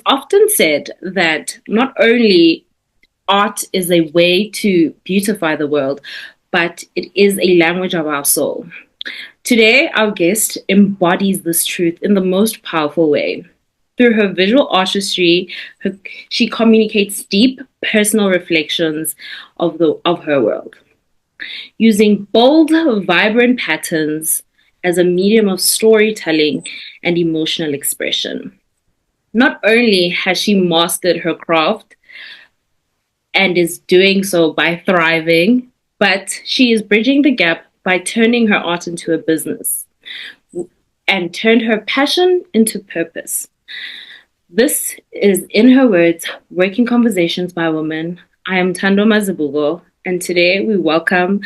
often said that not only art is a way to beautify the world, but it is a language of our soul. Today, our guest embodies this truth in the most powerful way. Through her visual artistry, she communicates deep personal reflections of her world, using bold, vibrant patterns as a medium of storytelling and emotional expression. Not only has she mastered her craft and is doing so by thriving, but she is bridging the gap by turning her art into a business and turned her passion into purpose. This is, in her words, Working Conversations by Women. I am Tando Mazibugo, and today we welcome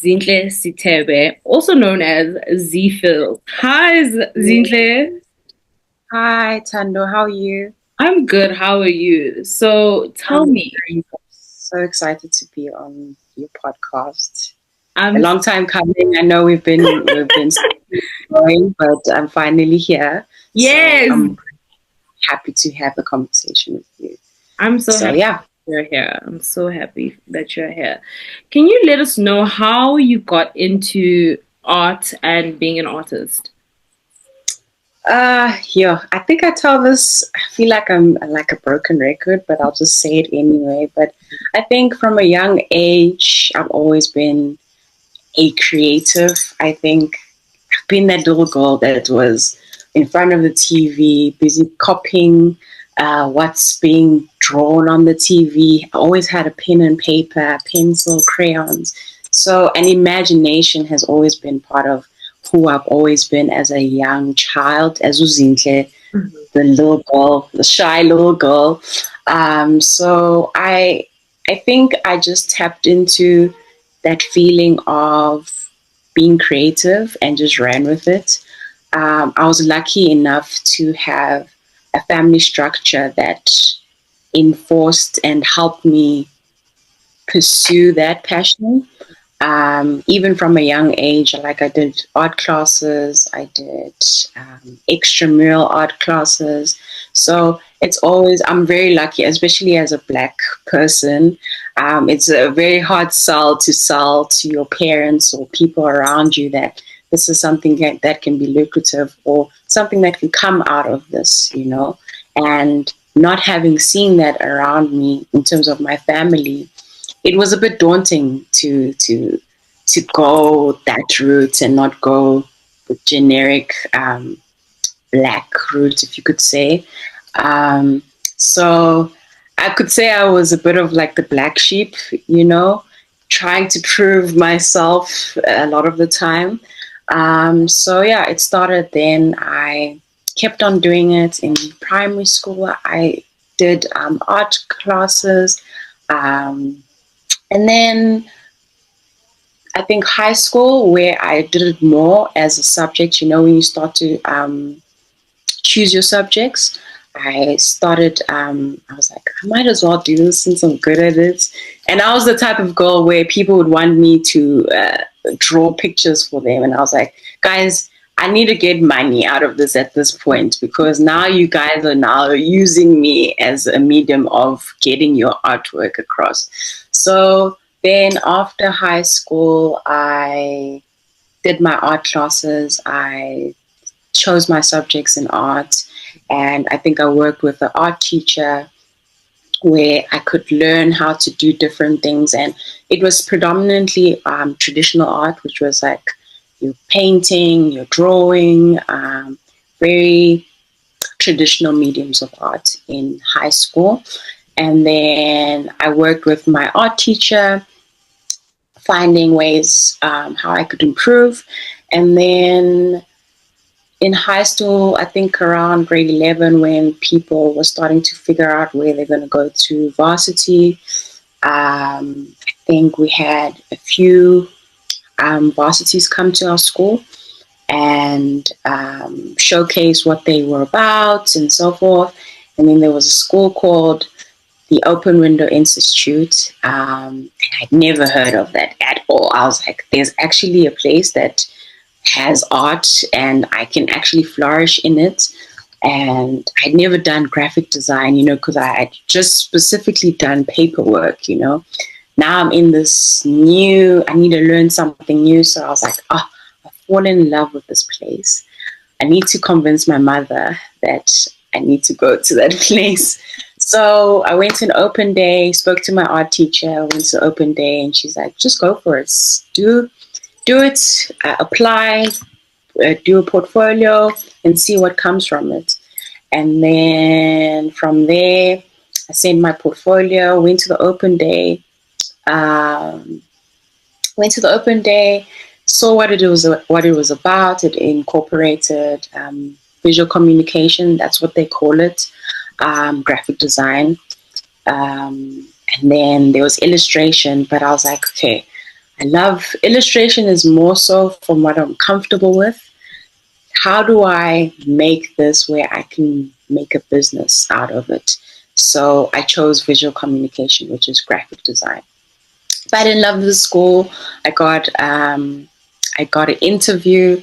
Zinhle Sithebe, also known as Zee Feels. Hi, Zinhle. Hi, Tando. How are you? I'm good. How are you? So tell I'm me. so excited to be on your podcast. A I'm long time coming. I know we've been going, but I'm finally here. So yes. I'm happy to have a conversation with you. I'm so So happy yeah. you're here. I'm so happy that you're here. Can you let us know how you got into art and being an artist? Yeah, I think I tell this, I feel like I'm like a broken record, but I'll just say it anyway. But I think from a young age, I've always been a creative. I think I've been that little girl that was in front of the TV, busy copying what's being drawn on the TV. I always had a pen and paper, pencil, crayons. So, an imagination has always been part of who I've always been as a young child, as Uzinhle, the little girl, the shy little girl. So I think I just tapped into that feeling of being creative and just ran with it. I was lucky enough to have a family structure that enforced and helped me pursue that passion. Even from a young age, like I did art classes, I did extramural art classes. So it's always, I'm very lucky, especially as a Black person. It's a very hard sell to your parents or people around you that this is something that can be lucrative or something that can come out of this, you know. And not having seen that around me in terms of my family, it was a bit daunting to go that route and not go the generic Black route, if you could say. Um, so I could say I was a bit of like the black sheep, you know, trying to prove myself a lot of the time. So yeah, it started then. I kept on doing it in primary school. I did art classes. Um, and then I think high school, where I did it more as a subject, you know, when you start to choose your subjects, I was like, I might as well do this since I'm good at it. And I was the type of girl where people would want me to draw pictures for them. And I was like, guys, I need to get money out of this at this point because now you guys are now using me as a medium of getting your artwork across. So then after high school, I did my art classes. I chose my subjects in art. And I think I worked with an art teacher where I could learn how to do different things. And it was predominantly traditional art, which was like your painting, your drawing, very traditional mediums of art in high school. And then I worked with my art teacher, finding ways how I could improve. And then in high school, I think around grade 11, when people were starting to figure out where they're going to go to varsity, I think we had a few varsities come to our school and showcase what they were about and so forth. And then there was a school called the Open Window Institute. And I'd never heard of that at all. I was like, there's actually a place that has art and I can actually flourish in it. And I'd never done graphic design, because I had just specifically done paperwork, Now I'm in this I need to learn something new. So I was like, oh, I've fallen in love with this place. I need to convince my mother that I need to go to that place. So I went to an open day, spoke to my art teacher, went to open day, and she's like, just go for it. Do it, apply, do a portfolio, and see what comes from it. And then from there, I sent my portfolio, went to the open day, um, saw what it was about. It incorporated visual communication. That's what they call it, graphic design. And then there was illustration, but I was like, okay, I love illustration is more so from what I'm comfortable with. How do I make this where I can make a business out of it? So I chose visual communication, which is graphic design. But I didn't love the school. I got an interview.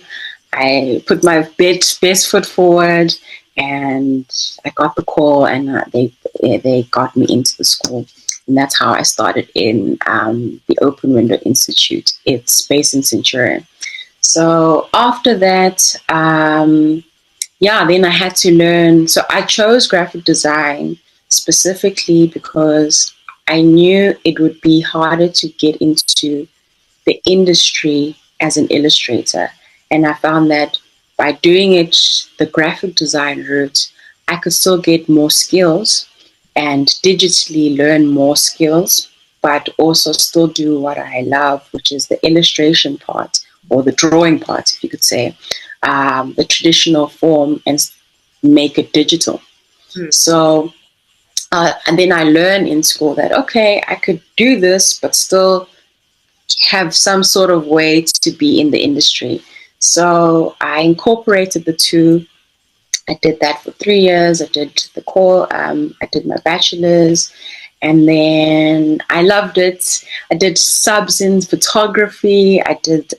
I put my best foot forward, and I got the call, and they got me into the school. And that's how I started in the Open Window Institute. It's based in Centurion. So after that, then I had to learn. So I chose graphic design specifically because I knew it would be harder to get into the industry as an illustrator. And I found that by doing it the graphic design route, I could still get more skills and digitally learn more skills, but also still do what I love, which is the illustration part, or the drawing part, if you could say, the traditional form, and make it digital. So, and then I learned in school that, okay, I could do this, but still have some sort of way to be in the industry. So I incorporated the two. I did that for 3 years. I did the core, I did my bachelor's, and then I loved it. I did subs in photography. I did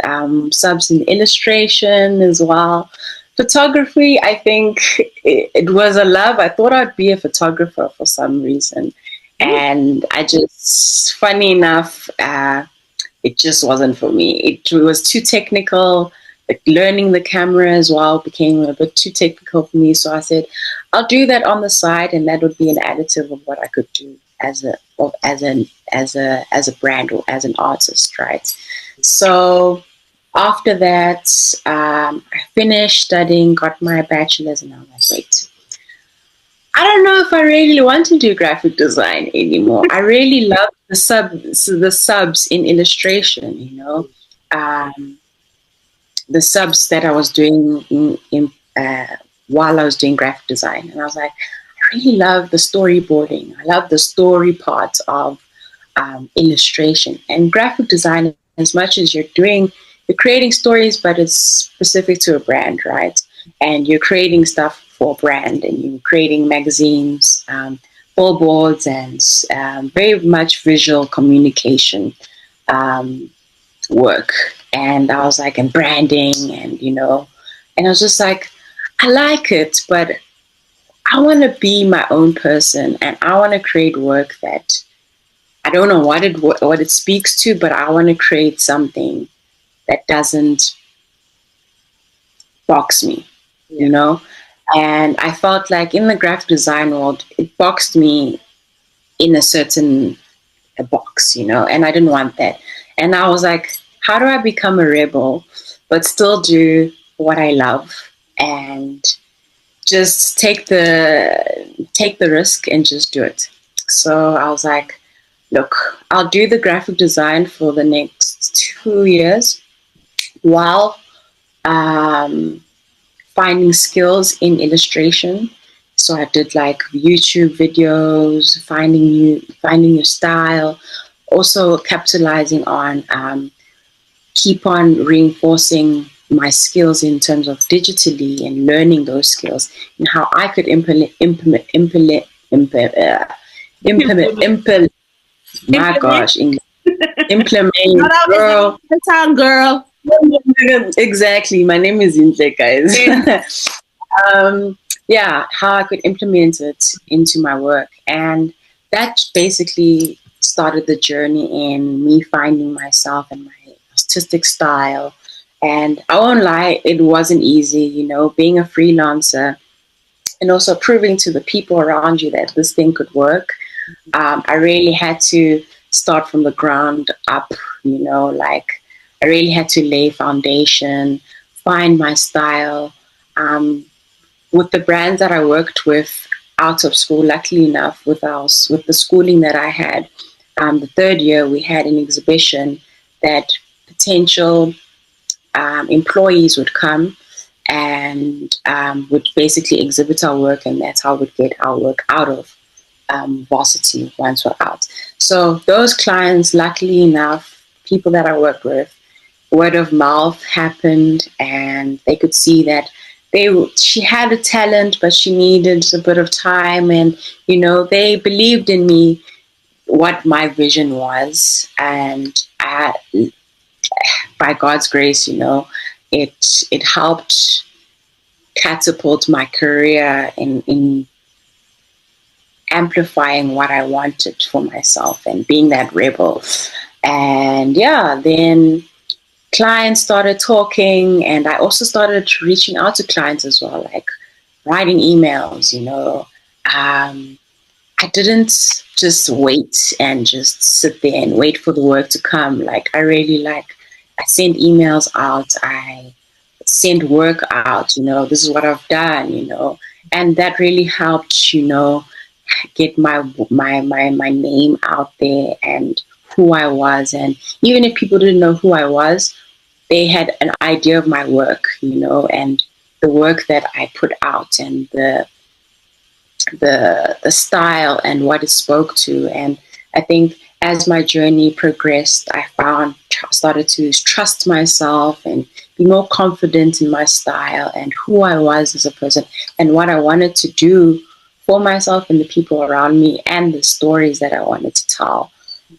subs in illustration as well. Photography, I think it was a love. I thought I'd be a photographer for some reason. And funny enough, it just wasn't for me. It was too technical. Like learning the camera as well became a bit too technical for me. So I said, I'll do that on the side, and that would be an additive of what I could do as a brand or as an artist, right? So after that, I finished studying, got my bachelor's, and I was like, wait, I don't know if I really want to do graphic design anymore. I really love the subs in illustration, the subs that I was doing while I was doing graphic design. And I was like, I really love the storyboarding. I love the story part of illustration. And graphic design, as much as you're creating stories, but it's specific to a brand, right? And you're creating stuff for a brand, and you're creating magazines, billboards, and very much visual communication work. And I was like, and branding, and and I was just like, I like it, but I want to be my own person, and I want to create work that I don't know what it speaks to, but I want to create something that doesn't box me, And I felt like in the graphic design world, it boxed me in a certain box, and I didn't want that. And I was like, how do I become a rebel, but still do what I love, and just take the risk and just do it? So I was like, look, I'll do the graphic design for the next 2 years while finding skills in illustration. So I did like YouTube videos, finding your style, also capitalizing on keep on reinforcing my skills in terms of digitally and learning those skills and how I could implement my gosh, English. Implement, girl. The tongue, girl. Exactly. My name is Zinhle, guys. yeah, how I could implement it into my work. And that basically started the journey in me finding myself and my artistic style. And I won't lie, it wasn't easy, being a freelancer and also proving to the people around you that this thing could work. I really had to start from the ground up, like I really had to lay foundation, find my style. Um, with the brands that I worked with out of school, luckily enough, with the schooling that I had, the third year we had an exhibition that potential employees would come and would basically exhibit our work, and that's how we'd get our work out of varsity once we're out. So those clients, luckily enough, people that I work with, word of mouth happened, and they could see that she had a talent, but she needed a bit of time, and they believed in me, what my vision was, and by God's grace, it helped catapult my career in amplifying what I wanted for myself and being that rebel. And yeah, then clients started talking, and I also started reaching out to clients as well, like writing emails. I didn't just wait and just sit there and wait for the work to come. Like I sent emails out, I sent work out, this is what I've done. And that really helped, get my name out there and who I was. And even if people didn't know who I was, they had an idea of my work, and the work that I put out, and the style and what it spoke to. And I think as my journey progressed, I started to trust myself and be more confident in my style and who I was as a person and what I wanted to do for myself and the people around me and the stories that I wanted to tell.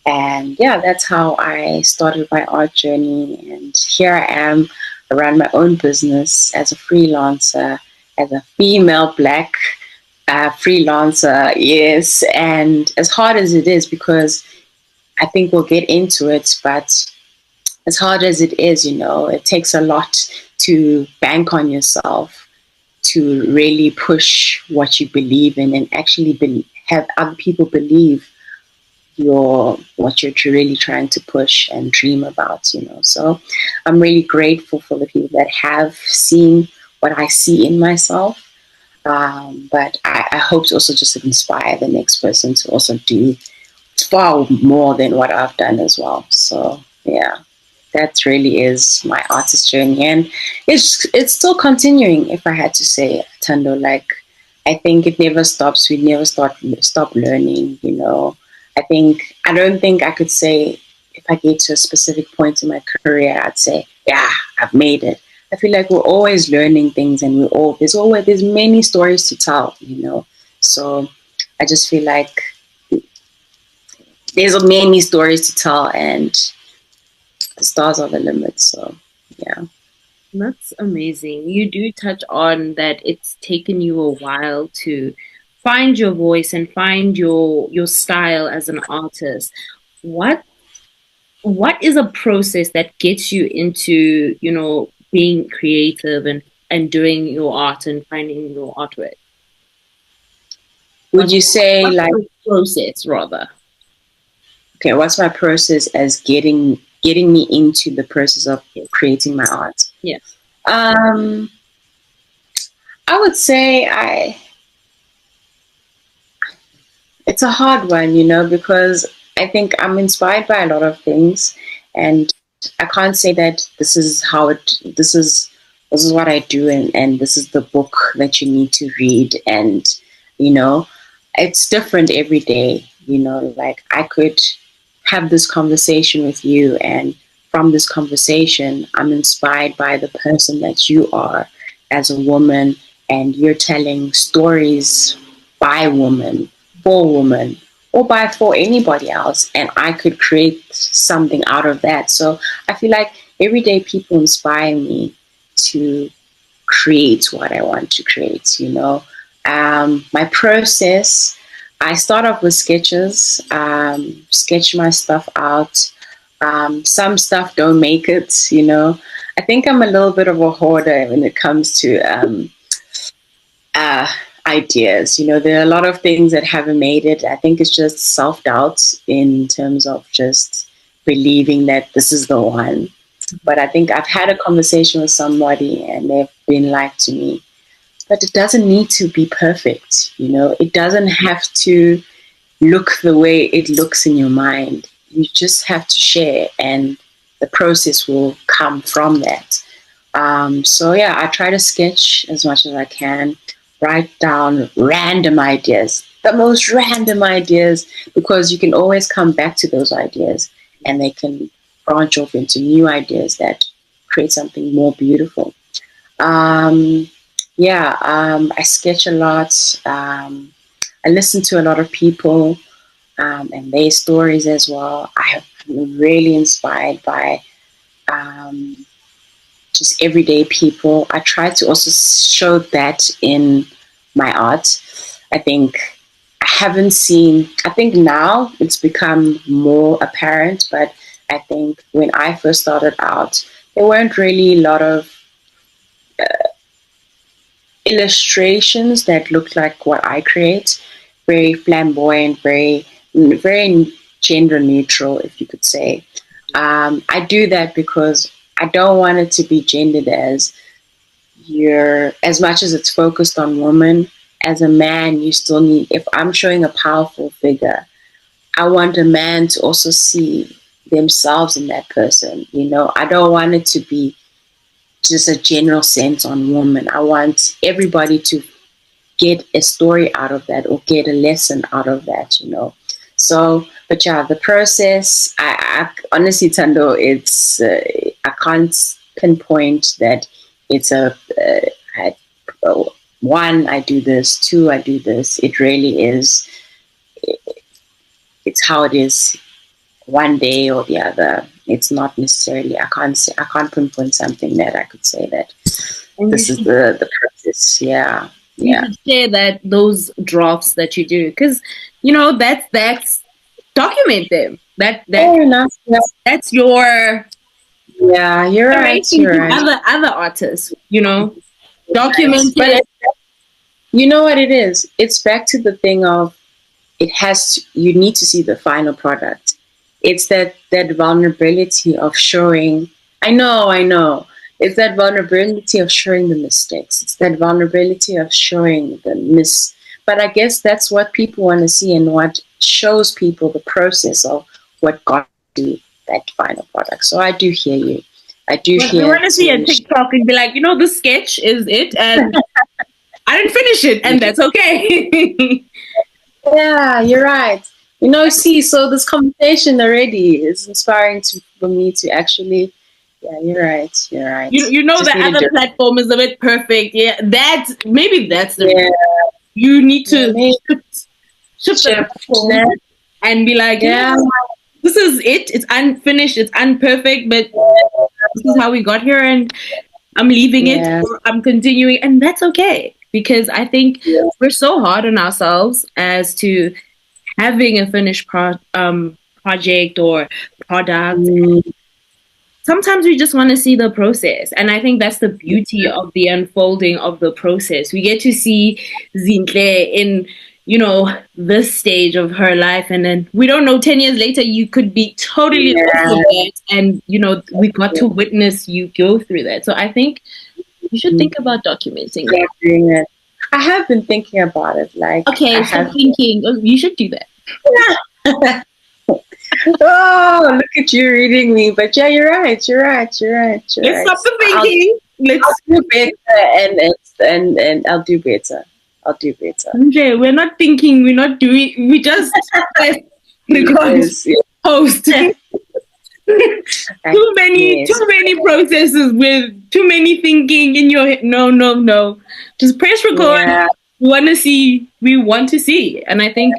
And yeah, that's how I started my art journey. And here I am. I run my own business as a freelancer, as a female black freelancer, yes. And as hard as it is, because I think we'll get into it, but as hard as it is, it takes a lot to bank on yourself, to really push what you believe in and actually have other people believe what you're really trying to push and dream about. So I'm really grateful for the people that have seen what I see in myself. But I hope to also just inspire the next person to also do far more than what I've done as well. So yeah, that really is my artist journey, and it's still continuing. If I had to say, Tando, like I think it never stops. We never stop learning. I don't think I could say if I get to a specific point in my career, I'd say, yeah, I've made it. I feel like we're always learning things, and there's many stories to tell. So I just feel like there's many stories to tell, and the stars are the limit. So yeah. That's amazing. You do touch on that it's taken you a while to find your voice and find your style as an artist. What what is a process that gets you into, being creative and doing your art and finding your artwork? Would you say What's like, the process rather? okay, what's my process as getting me into the process of creating my art? Yeah. Um, I would say it's a hard one, because I think I'm inspired by a lot of things, and I can't say that this is what I do, and this is the book that you need to read, and you know, it's different every day. Like I could have this conversation with you, and from this conversation, I'm inspired by the person that you are as a woman, and you're telling stories by women, for women, or by for anybody else, and I could create something out of that. So I feel like everyday people inspire me to create what I want to create. My process, I start off with sketches, sketch my stuff out. Some stuff don't make it, you know. I think I'm a little bit of a hoarder when it comes to uh, ideas. You know, there are a lot of things that haven't made it. I think it's just self doubt in terms of just believing that this is the one. But I think I've had a conversation with somebody and they've been like to me, but it doesn't need to be perfect. You know, it doesn't have to look the way it looks in your mind. You just have to share, and the process will come from that. So yeah, I try to sketch as much as I can, write down random ideas, the most random ideas, because you can always come back to those ideas and they can branch off into new ideas that create something more beautiful. Um, yeah, I sketch a lot. I listen to a lot of people and their stories as well. I have been really inspired by um, just everyday people. I try to also show that in my art. I think I haven't seen, I think now it's become more apparent, but I think when I first started out, there weren't really a lot of illustrations that look like what I create. Very flamboyant, very gender neutral, if you could say. I do that because I don't want it to be gendered as you're, as much as it's focused on women. As a man, you still need. If I'm showing a powerful figure, I want a man to also see themselves in that person. You know, I don't want it to be just a general sense on women. I want everybody to get a story out of that or get a lesson out of that, you know. So, but yeah, the process, I honestly, Tando, it's, I can't pinpoint that it's one, I do this, two, I do this. It really is, it's how it is one day or the other. It's not necessarily, I can't pinpoint something that I could say that And this is the process. Yeah. you Yeah. should share that those drafts that you do, because that's document them. Fair enough. Yeah. That's your Yeah, you're right. narrating You're to right. other artists. You know, Right. document But it. you know what it is? It's back to the thing of it has to, you need to see the final product. It's that vulnerability of showing. I know. It's that vulnerability of showing the mistakes. It's that vulnerability of showing the miss. But I guess that's what people want to see and what shows people the process of what got to that final product. So I do hear you. I do We hear want to see a to. TikTok and be like, you know, this sketch is it, and I didn't finish it, and that's okay. Yeah, you're right. You know, see, so this conversation already is inspiring for me to actually. Yeah, you're right. You're right. You know Just the need to other do. platform is a bit perfect. Yeah, that's the reason. Yeah, You need yeah, to maybe. shift the Sure. platform and be like, you know, Yeah, this is it. It's unfinished. It's unperfect, but this is how we got here, and I'm leaving it. yeah, Or I'm continuing, and that's okay, because I think we're so hard on ourselves as to having a finished project or product. mm, Sometimes we just want to see the process, and I think that's the beauty of the unfolding of the process. We get to see Zinhle in, you know, this stage of her life, and then we don't know, 10 years later you could be totally off of yeah. that, and you know, we got to witness you go through that. So I think you should think about documenting that. Yeah, doing it. I have been thinking about it. Like I Okay, so have. thinking, oh, you should do that. Oh, look at you reading me. But yeah, you're right. You're right. You're right. You're Let's right. stop the I'll thinking. I'll Let's. do better and I'll do better. I'll do better. Sanjay, we're not thinking, we're not doing, we just press record, Yes, post. yes, yes. Too many processes with too many thinking in your head. No, no, no. Just press record. Yeah, We want to see. And I think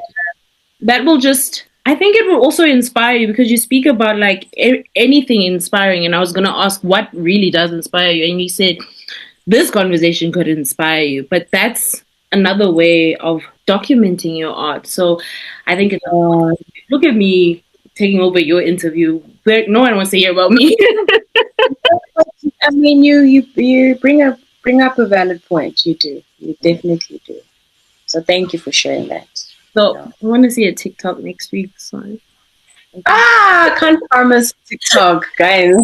that will just, I think it will also inspire you, because you speak about like anything inspiring. And I was going to ask what really does inspire you. And you said this conversation could inspire you, but that's another way of documenting your art. So I think it's look at me taking over your interview. Where no one wants to hear about me. I mean, you bring up a valid point. You do. You definitely do. So thank you for sharing that. So I want to see a TikTok next week. So Can't promise TikTok, guys.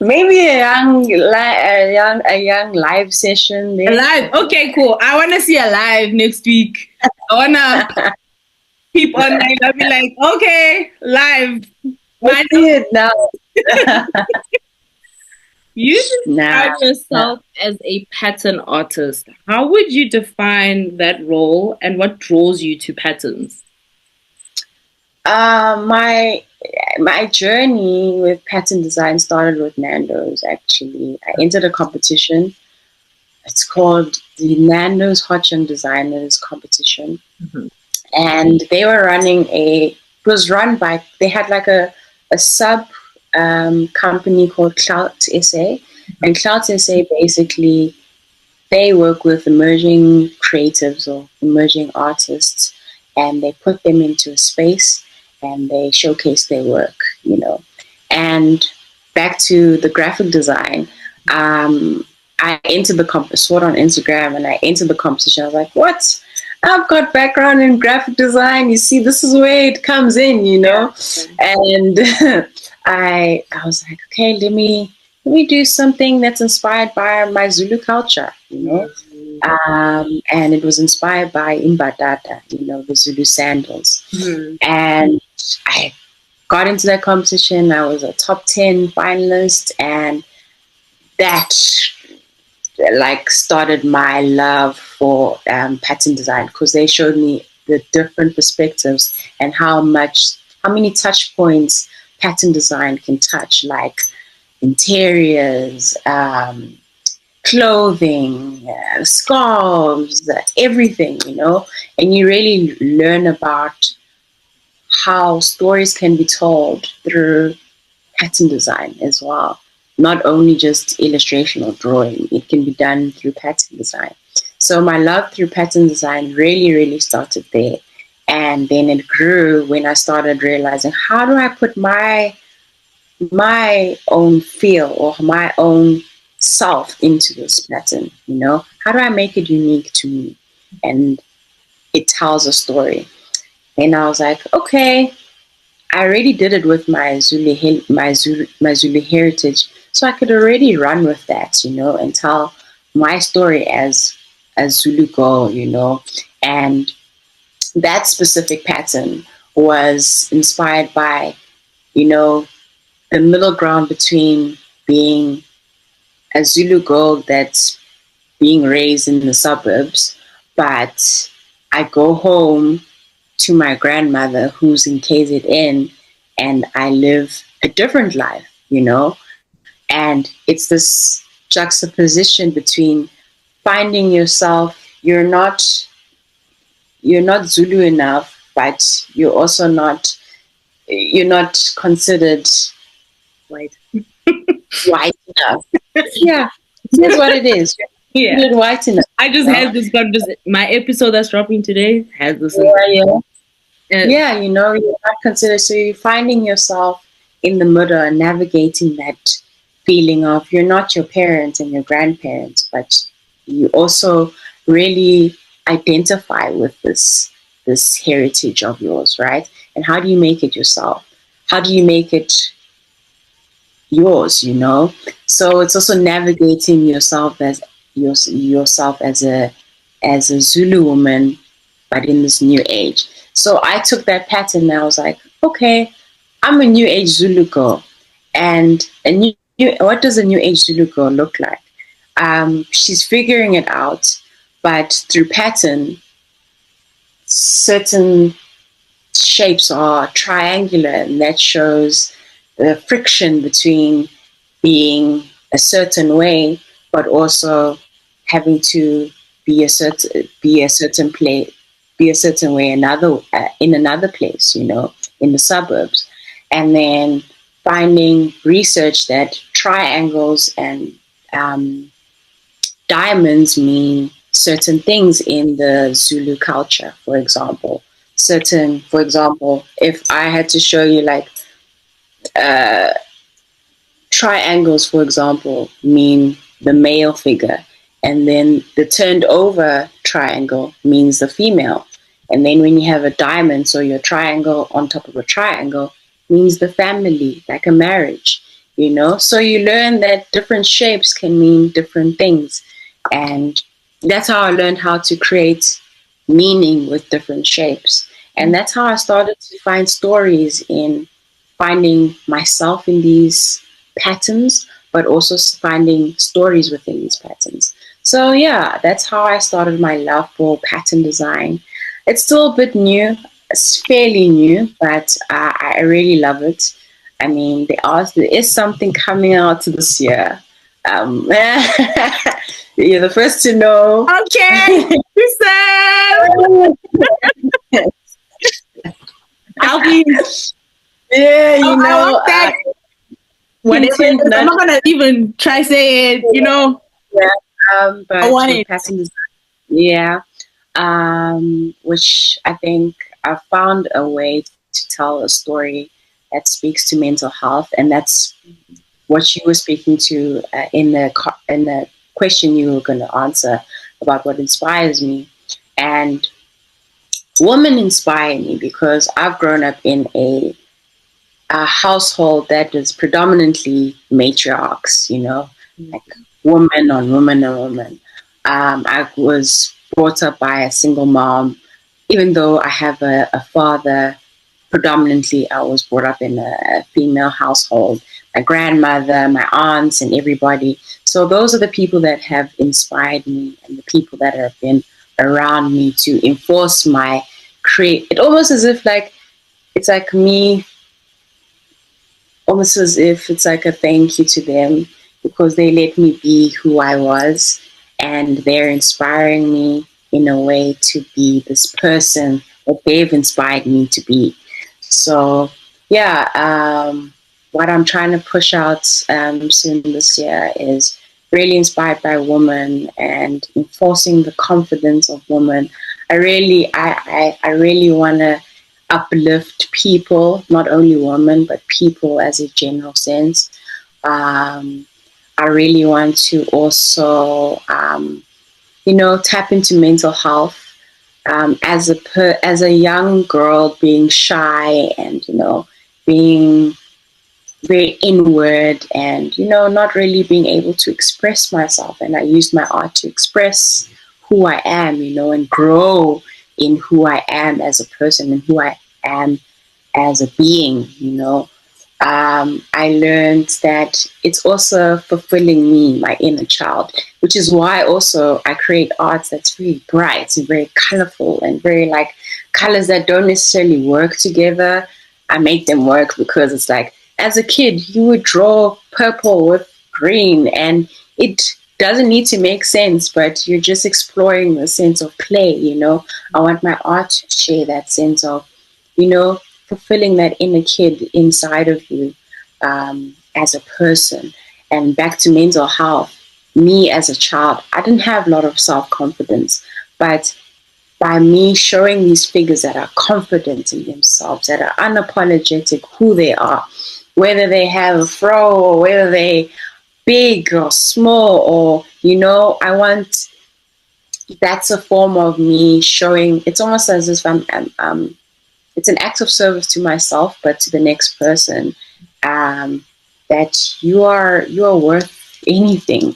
Maybe a young live session a there. live. Okay, cool. I want to see a live next week. I wanna keep online. I'll be like, okay, live. I see it now. You Nah. describe yourself as a pattern artist. How would you define that role and what draws you to patterns? My journey with pattern design started with Nando's. Actually, I entered a competition. It's called the Nando's Hot Young Designers Competition, and they were running It was run by. They had like a sub company called Clout SA, and Clout SA basically they work with emerging creatives or emerging artists, and they put them into a space and they showcase their work, And back to the graphic design, I entered saw it on Instagram and I entered the competition. I was like, what? I've got background in graphic design. You see, this is where it comes in, And I was like, okay, let me do something that's inspired by my Zulu culture, and it was inspired by Imbadata, the Zulu sandals. And I got into that competition. I was a top 10 finalist, and that started my love for pattern design, because they showed me the different perspectives and how many touch points pattern design can touch, like interiors, clothing, scarves, everything, and you really learn about how stories can be told through pattern design as well. Not only just illustration or drawing, it can be done through pattern design. So my love through pattern design really, really started there. And then it grew when I started realizing, how do I put my own feel or my own self into this pattern? How do I make it unique to me and it tells a story? And I was like, okay, I already did it with my Zulu heritage, so I could already run with that, and tell my story as a Zulu girl, and that specific pattern was inspired by, the middle ground between being a Zulu girl that's being raised in the suburbs, but I go home to my grandmother who's in KZN, and I live a different life, and it's this juxtaposition between finding yourself. You're not Zulu enough, but you're not considered White. white enough. Yeah, here's what it is. Yeah. You're white enough. I just had this conversation. My episode that's dropping today has this. Yeah, you're not considered. So you're finding yourself in the middle and navigating that feeling of you're not your parents and your grandparents, but you also really identify with this heritage of yours, right? And how do you make it yourself? How do you make it yours? So it's also navigating yourself as a Zulu woman, but in this new age. So I took that pattern and I was like, okay, I'm a new age Zulu girl. And what does a new age Zulu girl look like? She's figuring it out, but through pattern, certain shapes are triangular, and that shows the friction between being a certain way, but also having to be a certain place, be a certain way in another place, in the suburbs. And then finding research that triangles and diamonds mean certain things in the Zulu culture, for example. For example, if I had to show you like triangles, for example, mean the male figure, and then the turned over triangle means the female. And then when you have a diamond, so your triangle on top of a triangle means the family, like a marriage, you know? So you learn that different shapes can mean different things. And that's how I learned how to create meaning with different shapes. And that's how I started to find stories in finding myself in these patterns, but also finding stories within these patterns. So yeah, that's how I started my love for pattern design. It's still a bit new. It's fairly new, but I really love it. I mean, there is something coming out this year. You're the first to know. Okay, I'll be. Yeah, you I know. want that. Whatever it is, I'm not gonna even try say it. You know. Yeah, I but want with it. pattern design, yeah, which I think I found a way to tell a story that speaks to mental health, and that's what you were speaking to in the question you were going to answer about what inspires me. And women inspire me because I've grown up in a household that is predominantly matriarchs, you know, like woman on woman on woman. I was brought up by a single mom, even though I have a father. Predominantly, I was brought up in a female household. My grandmother, my aunts, and everybody. So those are the people that have inspired me, and the people that have been around me to enforce my create. It almost as if like it's like me, almost as if it's like a thank you to them because they let me be who I was, and they're inspiring me in a way to be this person that they've inspired me to be. So, yeah, what I'm trying to push out soon this year is really inspired by women and enforcing the confidence of women. I really want to uplift people, not only women, but people as a general sense. Um, I really want to also, tap into mental health as a young girl, being shy and being very inward and not really being able to express myself. And I used my art to express who I am, and grow in who I am as a person and who I am as a being. I learned that it's also fulfilling me, my inner child, which is why also I create art that's very bright and very colorful and very like colors that don't necessarily work together. I make them work because it's like, as a kid, you would draw purple with green and it doesn't need to make sense, but you're just exploring the sense of play. I want my art to share that sense of, fulfilling that inner kid inside of you as a person. And back to mental health, me as a child, I didn't have a lot of self-confidence, but by me showing these figures that are confident in themselves, that are unapologetic who they are, whether they have a fro or whether they big or small, or I want, that's a form of me showing. It's almost as if it's an act of service to myself, but to the next person, that you are worth anything.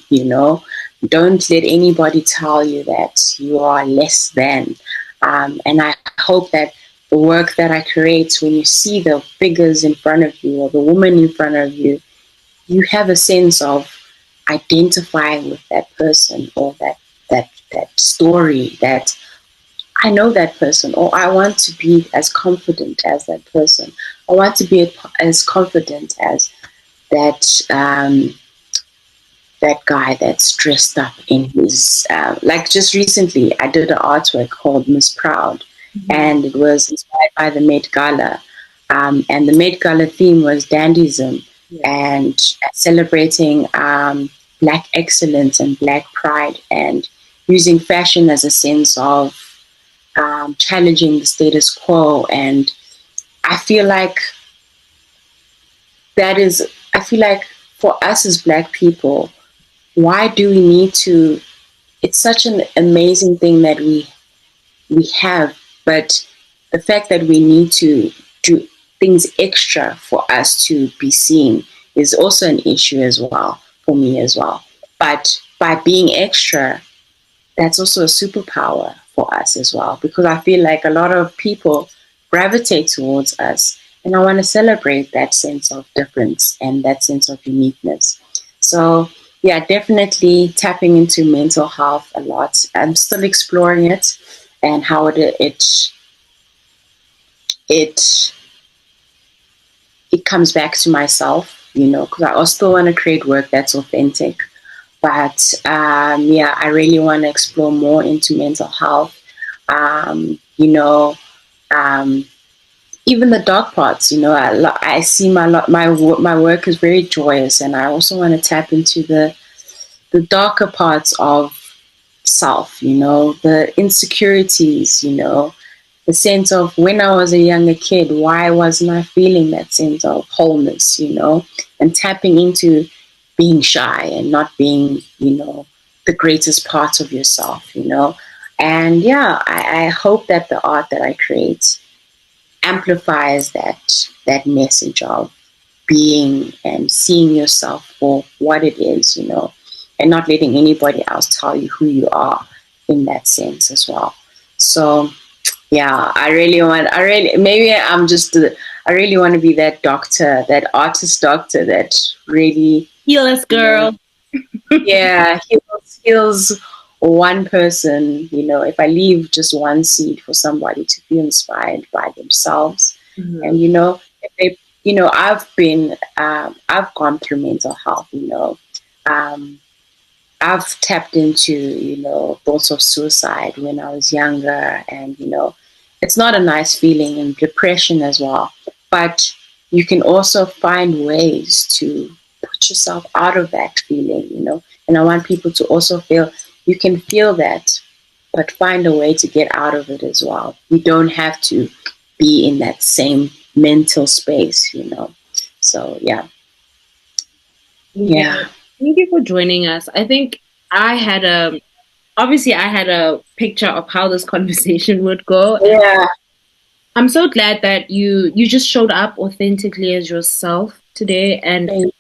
Don't let anybody tell you that you are less than. And I hope that the work that I create, when you see the figures in front of you or the woman in front of you, you have a sense of identifying with that person or that story, that I know that person, or I want to be as confident as that person. I want to be as confident as that that guy that's dressed up in his like just recently I did an artwork called Miss Proud, and it was inspired by the Met Gala, and the Met Gala theme was dandyism and celebrating Black excellence and Black pride, and using fashion as a sense of challenging the status quo. And I feel like that is, I feel like for us as Black people, why do we need to? It's such an amazing thing that we have, but the fact that we need to do things extra for us to be seen is also an issue as well for me as well. But by being extra, that's also a superpower for us as well, because I feel like a lot of people gravitate towards us, and I want to celebrate that sense of difference and that sense of uniqueness. So yeah, definitely tapping into mental health a lot. I'm still exploring it and how it it comes back to myself, because I also still want to create work that's authentic. But yeah, I really want to explore more into mental health. Um, you know, um, Even the dark parts. I see my work is very joyous, and I also want to tap into the darker parts of self. The insecurities. The sense of when I was a younger kid, why wasn't I feeling that sense of wholeness, and tapping into being shy and not being, the greatest part of yourself. And yeah, I hope that the art that I create amplifies that message of being and seeing yourself for what it is, and not letting anybody else tell you who you are in that sense as well. So yeah, I really want to be that doctor, that artist doctor that really, Heal us, you know, girl. yeah, heals one person. If I leave just one seed for somebody to feel inspired by themselves, Mhm. and if they, I've gone through mental health. Um, I've tapped into, thoughts of suicide when I was younger, and it's not a nice feeling, and depression as well. But you can also find ways to put yourself out of that feeling. And I want people to also feel you can feel that, but find a way to get out of it as well. You don't have to be in that same mental space. So yeah, Yeah. yeah, Thank you for joining us. I think I had a obviously I had a picture of how this conversation would go, and yeah. I'm so glad that you just showed up authentically as yourself today. And Thank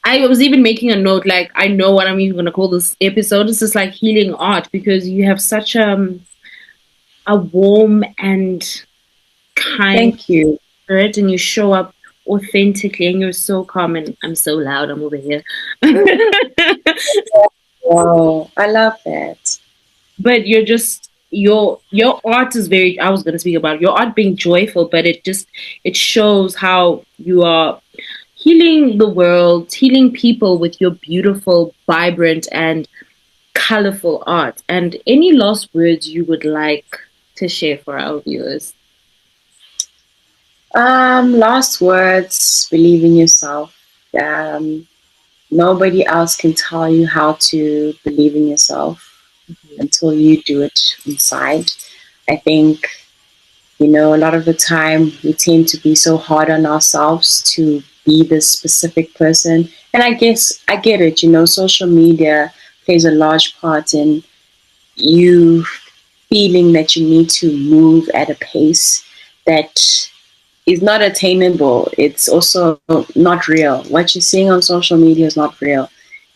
I was even making a note, like I know what I'm even going to call this episode. This is like healing art because you have such a warm and kind Thank you. spirit, and you show up authentically, and you're so calm. And I'm so loud. I'm over here. Wow, I love that. But you're just your art is very, I was going to speak about your art being joyful, but it shows how you are healing the world, healing people with your beautiful, vibrant, and colorful art. And any last words you would like to share for our viewers? Last words, believe in yourself. Um, Nobody else can tell you how to believe in yourself until you do it inside. I think, a lot of the time we tend to be so hard on ourselves to be this specific person. And I guess I get it, social media plays a large part in you feeling that you need to move at a pace that is not attainable. It's also not real. What you're seeing on social media is not real.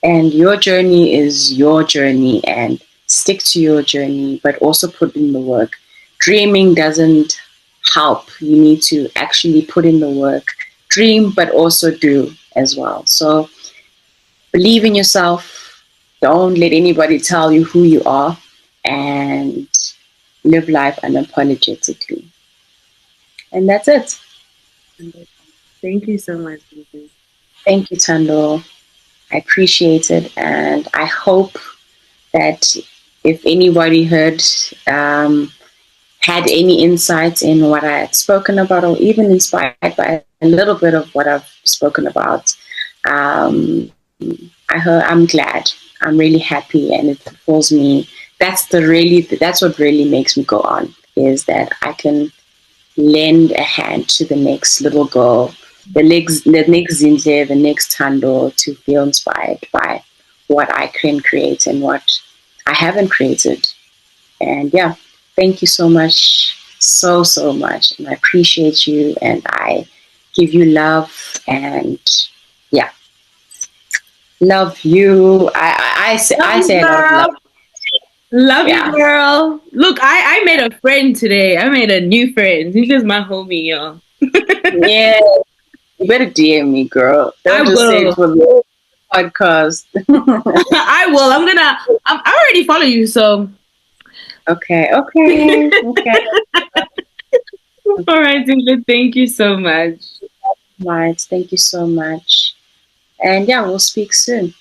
And your journey is your journey, and stick to your journey, but also put in the work. Dreaming doesn't help. You need to actually put in the work. Dream, but also do as well. So believe in yourself. Don't let anybody tell you who you are, and live life unapologetically. And that's it. Thank you so much, Lisa. Thank you, Tando. I appreciate it. And I hope that if anybody had any insights in what I had spoken about, or even inspired by a little bit of what I've spoken about, I'm glad. I'm really happy, and it fulfills me that's what really makes me go on, is that I can lend a hand to the next little girl, the next Zinhle, the next Tando, to feel inspired by what I can create and what I haven't created. And yeah, thank you so much, so much. And I appreciate you, and I give you love, and yeah, love you. Love I you, say a lot of love. girl. Love you, Yeah. girl. Look, I made a friend today. I made a new friend. He's just my homie, y'all. Yeah. You better DM me, girl. I Don't just say it will. for the podcast. I will. I already follow you, so. Okay. All right, Zinhle, thank you so much. Right. Thank you so much. And yeah, we'll speak soon.